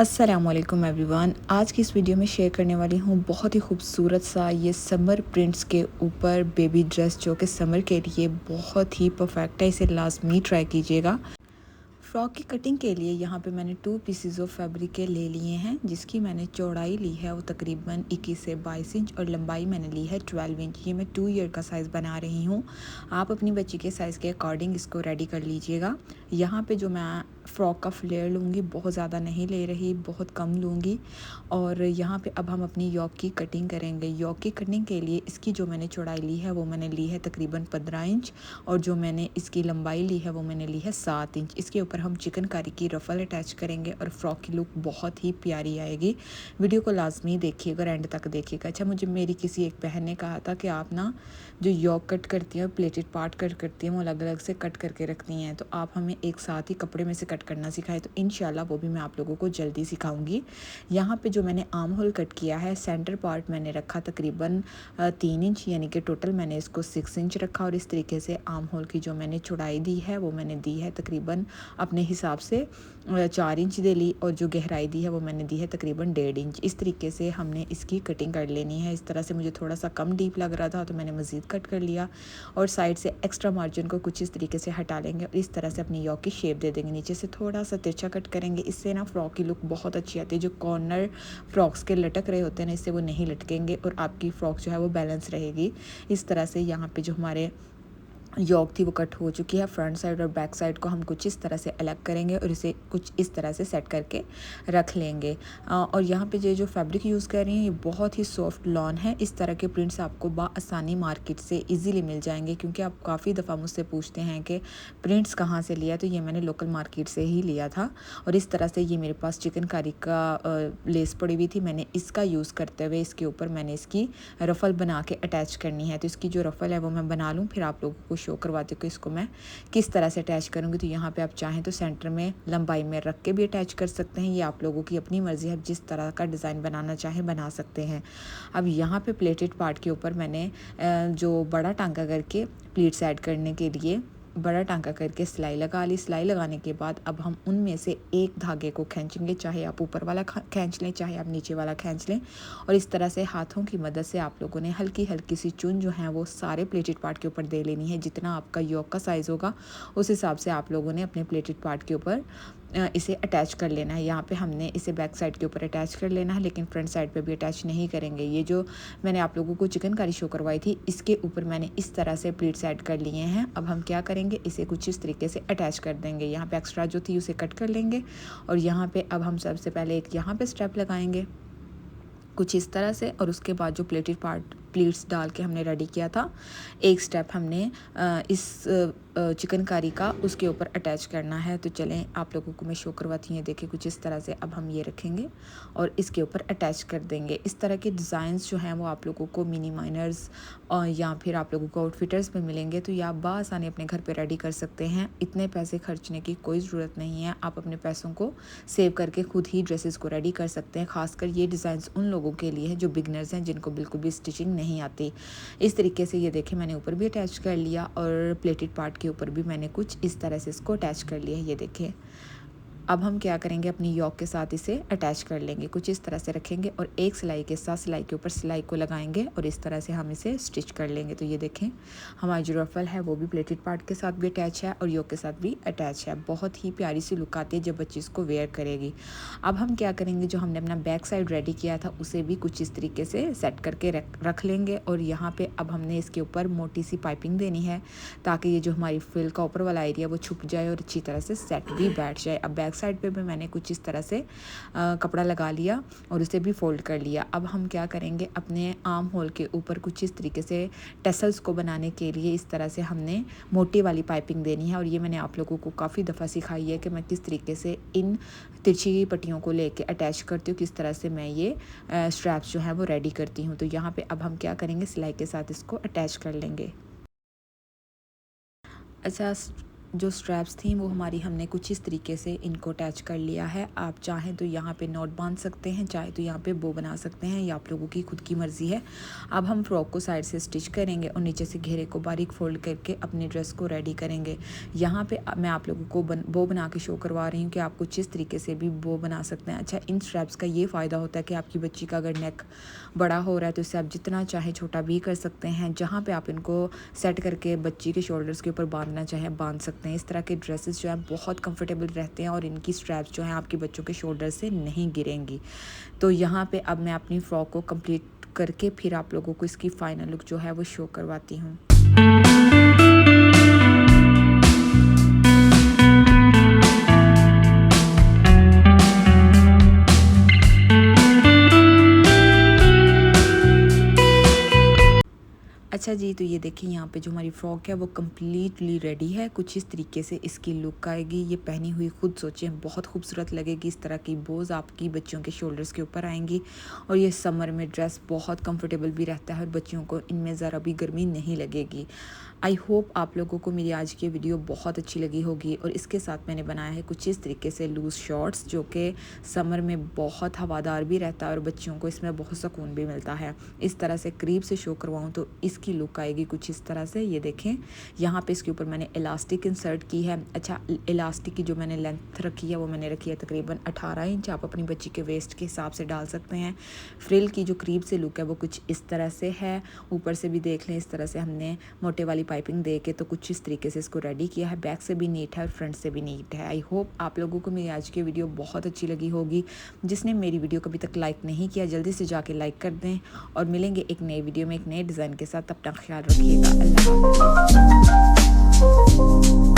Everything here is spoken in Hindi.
अस्सलामुअलैकुम एवरीवन। आज की इस वीडियो में शेयर करने वाली हूँ बहुत ही खूबसूरत सा ये समर प्रिंट्स के ऊपर बेबी ड्रेस जो कि समर के लिए बहुत ही परफेक्ट है। इसे लाजमी ट्राई कीजिएगा। फ्रॉक की कटिंग के लिए यहाँ पे मैंने 2 पीसेस ऑफ फैब्रिक के ले लिए हैं, जिसकी मैंने चौड़ाई ली है वो तकरीबन 21 से 22 इंच और लंबाई मैंने ली है 12 इंच। ये मैं 2 ईयर का साइज़ बना रही हूँ। आप अपनी बच्ची के साइज़ के अकॉर्डिंग इसको रेडी कर लीजिएगा। यहाँ पे जो मैं फ़्रॉक का फ्लेयर लूँगी बहुत ज़्यादा नहीं ले रही, बहुत कम लूँगी। और यहाँ पे अब हम अपनी योक की कटिंग करेंगे। योक की कटिंग के लिए इसकी जो मैंने चौड़ाई ली है वो मैंने ली है तकरीबन 15 इंच और जो मैंने इसकी लंबाई ली है वो मैंने ली है 7 इंच। इसके ऊपर हम चिकनकारी की रफ़ल अटैच करेंगे और फ्रॉक की लुक बहुत ही प्यारी आएगी। वीडियो को लाजमी देखिएगा और एंड तक देखिएगा। अच्छा, मुझे मेरी किसी एक बहन ने कहा था कि आप ना जो योक कट करती हैं और प्लेटेड पार्ट कट करती हैं वो अलग अलग से कट करके रखती हैं, तो आप हमें एक साथ ही कपड़े में से कट करना सिखाएं। तो इंशाल्लाह वो भी मैं आप लोगों को जल्दी सिखाऊंगी। यहाँ पे जो मैंने आर्म होल कट किया है, सेंटर पार्ट मैंने रखा तकरीबन 3 इंच, यानी कि टोटल मैंने इसको 6 इंच रखा। और इस तरीके से आर्म होल की जो मैंने चौड़ाई दी है वो मैंने दी है तकरीबन अपने हिसाब से 4 इंच दे ली और जो गहराई दी है वो मैंने दी है तकरीबन 1.5 इंच। इस तरीके से हमने इसकी कटिंग कर लेनी है। इस तरह से मुझे थोड़ा सा कम डीप लग रहा था तो मैंने मज़ीद कट कर लिया और साइड से एक्स्ट्रा मार्जिन को कुछ इस तरीके से हटा लेंगे और इस तरह से अपनी योक की शेप दे देंगे। नीचे से थोड़ा सा तिरछा कट करेंगे, इससे ना फ्रॉक की लुक बहुत अच्छी आती है। जो कॉर्नर फ्रॉक्स के लटक रहे होते हैं ना, इससे वो नहीं लटकेंगे और आपकी फ़्रॉक जो है वो बैलेंस रहेगी। इस तरह से यहाँ पे जो हमारे योक थी वो कट हो चुकी है। फ्रंट साइड और बैक साइड को हम कुछ इस तरह से अलग करेंगे और इसे कुछ इस तरह से सेट करके रख लेंगे। और यहाँ पे जो फैब्रिक यूज़ कर रही हैं ये बहुत ही सॉफ्ट लॉन है। इस तरह के प्रिंट्स आपको बआसानी मार्केट से इजीली मिल जाएंगे, क्योंकि आप काफ़ी दफ़ा मुझसे पूछते हैं कि प्रिंट्स कहाँ से लिया, तो ये मैंने लोकल मार्केट से ही लिया था। और इस तरह से ये मेरे पास चिकनकारी का लेस पड़ी हुई थी, मैंने इसका यूज़ करते हुए इसके ऊपर मैंने इसकी रफ़ल बना के अटैच करनी है। तो इसकी जो रफ़ल है वो मैं बना लूँ, फिर आप लोगों को शो करवाती हूँ कि इसको मैं किस तरह से अटैच करूँगी। तो यहाँ पे आप चाहें तो सेंटर में लंबाई में रख के भी अटैच कर सकते हैं, ये आप लोगों की अपनी मर्ज़ी है। जिस तरह का डिज़ाइन बनाना चाहें बना सकते हैं। अब यहाँ पे प्लेटेड पार्ट के ऊपर मैंने जो बड़ा टांका करके प्लीट्स ऐड करने के लिए बड़ा टांका करके सिलाई लगा ली। सिलाई लगाने के बाद अब हम उनमें से एक धागे को खींचेंगे, चाहे आप ऊपर वाला खींच लें चाहे आप नीचे वाला खींच लें। और इस तरह से हाथों की मदद से आप लोगों ने हल्की हल्की सी चुन जो है वो सारे प्लेटेड पार्ट के ऊपर दे लेनी है। जितना आपका योक का साइज़ होगा उस हिसाब से आप लोगों ने अपने प्लेटेड पार्ट के ऊपर इसे अटैच कर लेना है। यहाँ पे हमने इसे बैक साइड के ऊपर अटैच कर लेना है, लेकिन फ्रंट साइड पे भी अटैच नहीं करेंगे। ये जो मैंने आप लोगों को चिकनकारी शो करवाई थी, इसके ऊपर मैंने इस तरह से प्लीट्स ऐड कर लिए हैं। अब हम क्या करेंगे, इसे कुछ इस तरीके से अटैच कर देंगे। यहाँ पे एक्स्ट्रा जो थी उसे कट कर लेंगे और यहाँ पे अब हम सबसे पहले एक यहाँ पे स्टेप लगाएंगे कुछ इस तरह से, और उसके बाद जो प्लेटेड पार्ट प्लीट्स डाल के हमने रेडी किया था, एक स्टेप हमने इस चिकनकारी का उसके ऊपर अटैच करना है। तो चलें आप लोगों को मैं शो करवाती हूँ। देखिए कुछ इस तरह से अब हम ये रखेंगे और इसके ऊपर अटैच कर देंगे। इस तरह के डिज़ाइंस जो हैं वो आप लोगों को मिनी माइनर्स या फिर आप लोगों को आउटफिटर्स में मिलेंगे, तो ये आप बआसानी अपने घर पे रेडी कर सकते हैं। इतने पैसे खर्चने की कोई ज़रूरत नहीं है, आप अपने पैसों को सेव करके खुद ही ड्रेसेस को रेडी कर सकते हैं। खासकर ये डिज़ाइंस उन लोगों के लिए है जो बिगनर्स हैं, जिनको बिल्कुल भी स्टिचिंग नहीं आती। इस तरीके से ये देखें मैंने ऊपर भी अटैच कर लिया और प्लेटेड पार्ट के ऊपर भी मैंने कुछ इस तरह से इसको अटैच कर लिया है। ये देखें अब हम क्या करेंगे, अपनी योक के साथ इसे अटैच कर लेंगे। कुछ इस तरह से रखेंगे और एक सिलाई के साथ सिलाई के ऊपर सिलाई को लगाएंगे और इस तरह से हम इसे स्टिच कर लेंगे। तो ये देखें हमारी जो रफ़ल है वो भी प्लेटेड पार्ट के साथ भी अटैच है और योक के साथ भी अटैच है। बहुत ही प्यारी सी लुक आती है जब बच्ची इसको वेयर करेगी। अब हम क्या करेंगे, जो हमने अपना बैक साइड रेडी किया था उसे भी कुछ इस तरीके से सेट करके रख लेंगे और यहाँ पर अब हमने इसके ऊपर मोटी सी पाइपिंग देनी है, ताकि ये जो हमारी फ्रिल का ऊपर वाला एरिया वो छुप जाए और अच्छी तरह से सेट भी बैठ जाए। अब बैक साइड पे भी मैंने कुछ इस तरह से कपड़ा लगा लिया और उसे भी फोल्ड कर लिया। अब हम क्या करेंगे, अपने आर्म होल के ऊपर कुछ इस तरीके से टसल्स को बनाने के लिए इस तरह से हमने मोटी वाली पाइपिंग देनी है। और ये मैंने आप लोगों को काफ़ी दफ़ा सिखाई है कि मैं किस तरीके से इन तिरछी पट्टियों को लेके अटैच करती हूँ, किस तरह से मैं ये स्ट्रैप्स जो है वो रेडी करती हूँ। तो यहाँ पे अब हम क्या करेंगे, सिलाई के साथ इसको अटैच कर लेंगे। अच्छा, जो स्ट्रैप्स थी वो हमारी हमने कुछ इस तरीके से इनको अटैच कर लिया है। आप चाहें तो यहाँ पे नॉट बांध सकते हैं, चाहे तो यहाँ पे बो बना सकते हैं, ये आप लोगों की खुद की मर्ज़ी है। अब हम फ्रॉक को साइड से स्टिच करेंगे और नीचे से घेरे को बारीक फोल्ड करके अपनी ड्रेस को रेडी करेंगे। यहाँ पे मैं आप लोगों को बो बना के शो करवा रही हूँ कि आप कुछ इस तरीके से भी बो बना सकते हैं। अच्छा, इन स्ट्रैप्स का ये फ़ायदा होता है कि आपकी बच्ची का अगर नेक बड़ा हो रहा है तो इसे आप जितना चाहे छोटा भी कर सकते हैं। जहाँ पे आप इनको सेट करके बच्ची के शोल्डर्स के ऊपर बांधना चाहें बांध सकते हैं। इस तरह के ड्रेसेस जो हैं बहुत कंफर्टेबल रहते हैं और इनकी स्ट्रैप्स जो हैं आपके बच्चों के शोल्डर से नहीं गिरेंगी। तो यहाँ पे अब मैं अपनी फ़्रॉक को कंप्लीट करके फिर आप लोगों को इसकी फ़ाइनल लुक जो है वो शो करवाती हूँ। अच्छा जी, तो ये देखिए यहाँ पे जो हमारी फ़्रॉक है वो कम्प्लीटली रेडी है। कुछ इस तरीके से इसकी लुक आएगी। ये पहनी हुई खुद सोचें बहुत खूबसूरत लगेगी। इस तरह की बोज आपकी बच्चियों के शोल्डर्स के ऊपर आएंगी और ये समर में ड्रेस बहुत कंफर्टेबल भी रहता है और बच्चियों को इनमें ज़रा भी गर्मी नहीं लगेगी। आई होप आप लोगों को मेरी आज की वीडियो बहुत अच्छी लगी होगी। और इसके साथ मैंने बनाया है कुछ इस तरीके से लूज़ शॉर्ट्स जो कि समर में बहुत हवादार भी रहता है और बच्चियों को इसमें बहुत सुकून भी मिलता है। इस तरह से करीब से शो करवाऊँ तो इसकी लुक आएगी कुछ इस तरह से। ये देखें यहाँ पे इसके ऊपर मैंने इलास्टिक इंसर्ट की है। अच्छा, इलास्टिक की जो मैंने लेंथ रखी है वो मैंने रखी है तकरीबन 18 इंच। आप अपनी बच्ची के वेस्ट के हिसाब से डाल सकते हैं। फ्रिल की जो करीब से लुक है वो कुछ इस तरह से है। ऊपर से भी देख लें, इस तरह से हमने मोटे वाली पाइपिंग दे के तो कुछ इस तरीके से इसको रेडी किया है। बैक से भी नीट है और फ्रंट से भी नीट है। आई होप आप लोगों को मेरी आज की वीडियो बहुत अच्छी लगी होगी। जिसने मेरी वीडियो को अभी तक लाइक नहीं किया जल्दी से जाके लाइक कर दें और मिलेंगे एक नई वीडियो में एक नए डिज़ाइन के साथ। अपना ख्याल रखिएगा। अल्लाह हाफ़िज़।